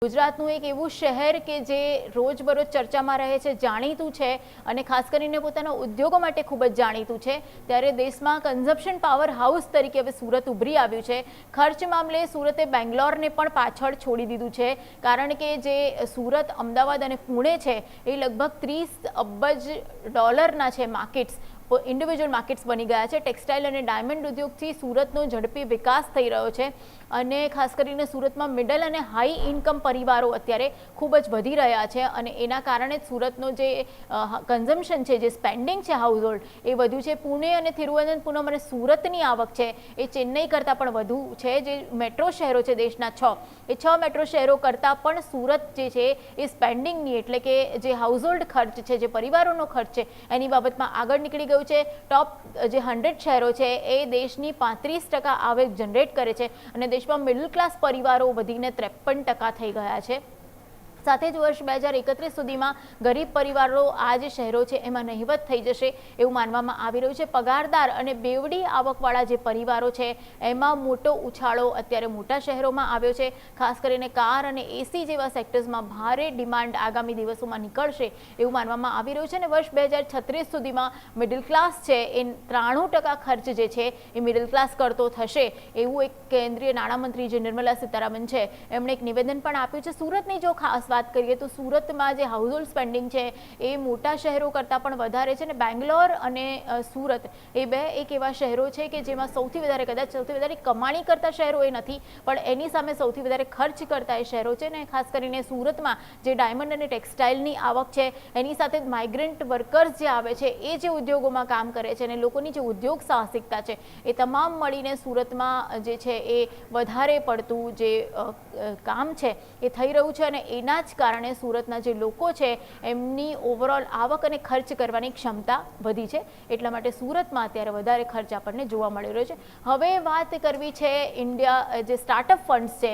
ગુજરાતનું એક એવું શહેર કે જે રોજબરોજ ચર્ચામાં રહે છે, જાણીતું છે અને ખાસ કરીને પોતાના ઉદ્યોગો માટે ખૂબ જ જાણીતું છે, ત્યારે દેશમાં કન્ઝમ્પશન પાવર હાઉસ તરીકે હવે સુરત ઉભરી આવ્યું છે। ખર્ચ મામલે સુરતે બેંગ્લોરને પણ પાછળ છોડી દીધું છે, કારણ કે જે સુરત, અમદાવાદ અને પુણે છે એ લગભગ 30 અબજ ડોલરના છે માર્કેટ્સ, ઇન્ડિવિજ્યુઅલ માર્કેટ્સ બની ગયા છે। ટેક્સટાઇલ અને ડાયમંડ ઉદ્યોગથી સુરતનો ઝડપી વિકાસ થઈ રહ્યો છે અને ખાસ કરીને સુરતમાં મિડલ અને હાઈ ઇન્કમ પરિવારો અત્યારે ખૂબ જ વધી રહ્યા છે અને એના કારણે જ સુરતનો જે કન્ઝમ્પશન છે, જે સ્પેન્ડિંગ છે હાઉસહોલ્ડ, એ વધ્યું છે। પુણે અને તિરુવનંતપુરમ અને સુરતની આવક છે એ ચેન્નઈ કરતાં પણ વધુ છે। જે મેટ્રો શહેરો છે દેશના 6 મેટ્રો શહેરો કરતાં પણ સુરત જે છે એ સ્પેન્ડિંગની એટલે કે જે હાઉસહોલ્ડ ખર્ચ છે, જે પરિવારોનો ખર્ચ છે, એની બાબતમાં આગળ નીકળી ગયું છે। ટોપ જે 100 શહેરો છે એ દેશની 35% આવક જનરેટ કરે છે અને દેશમાં મિડલ ક્લાસ પરિવારો વધીને 53% થઈ ગયા છે। સાથે જ વર્ષ 2031 સુધીમાં ગરીબ પરિવારો આ જે શહેરો છે એમાં નહિવત થઈ જશે એવું માનવામાં આવી રહ્યું છે। પગારદાર અને બેવડી આવકવાળા જે પરિવારો છે એમાં મોટો ઉછાળો અત્યારે મોટા શહેરોમાં આવ્યો છે। ખાસ કરીને કાર અને એસી જેવા સેક્ટર્સમાં ભારે ડિમાન્ડ આગામી દિવસોમાં નીકળશે એવું માનવામાં આવી રહ્યું છે અને વર્ષ 2036 સુધીમાં મિડલ ક્લાસ છે એ 93% ખર્ચ જે છે એ મિડલ ક્લાસ કરતો થશે એવું એક કેન્દ્રીય નાણામંત્રી જે નિર્મલા સીતારામન છે એમણે એક નિવેદન પણ આપ્યું છે। સુરતની જો ખાસ વાત કરીએ તો સુરતમાં જે હાઉસહોલ્ડ સ્પેન્ડિંગ છે એ મોટા શહેરો કરતાં પણ વધારે છે અને બેંગ્લોર અને સુરત એ બે એક એવા શહેરો છે કે જેમાં સૌથી વધારે, કદાચ સૌથી વધારે કમાણી કરતા શહેરો એ નથી પણ એની સામે સૌથી વધારે ખર્ચ કરતા એ શહેરો છે ને ખાસ કરીને સુરતમાં જે ડાયમંડ અને ટેક્સટાઇલની આવક છે એની સાથે માઇગ્રન્ટ વર્કર્સ જે આવે છે એ જે ઉદ્યોગોમાં કામ કરે છે અને લોકોની જે ઉદ્યોગ સાહસિકતા છે એ તમામ મળીને સુરતમાં જે છે એ વધારે પડતું જે કામ છે એ થઈ રહ્યું છે અને એના જ કારણે સુરતના જે લોકો છે એમની ઓવરઓલ આવક અને ખર્ચ કરવાની ક્ષમતા વધી છે। એટલા માટે સુરતમાં અત્યારે વધારે ખર્ચ આપણને જોવા મળી રહ્યો છે। હવે વાત કરવી છે ઇન્ડિયા જે સ્ટાર્ટઅપ ફંડ્સ છે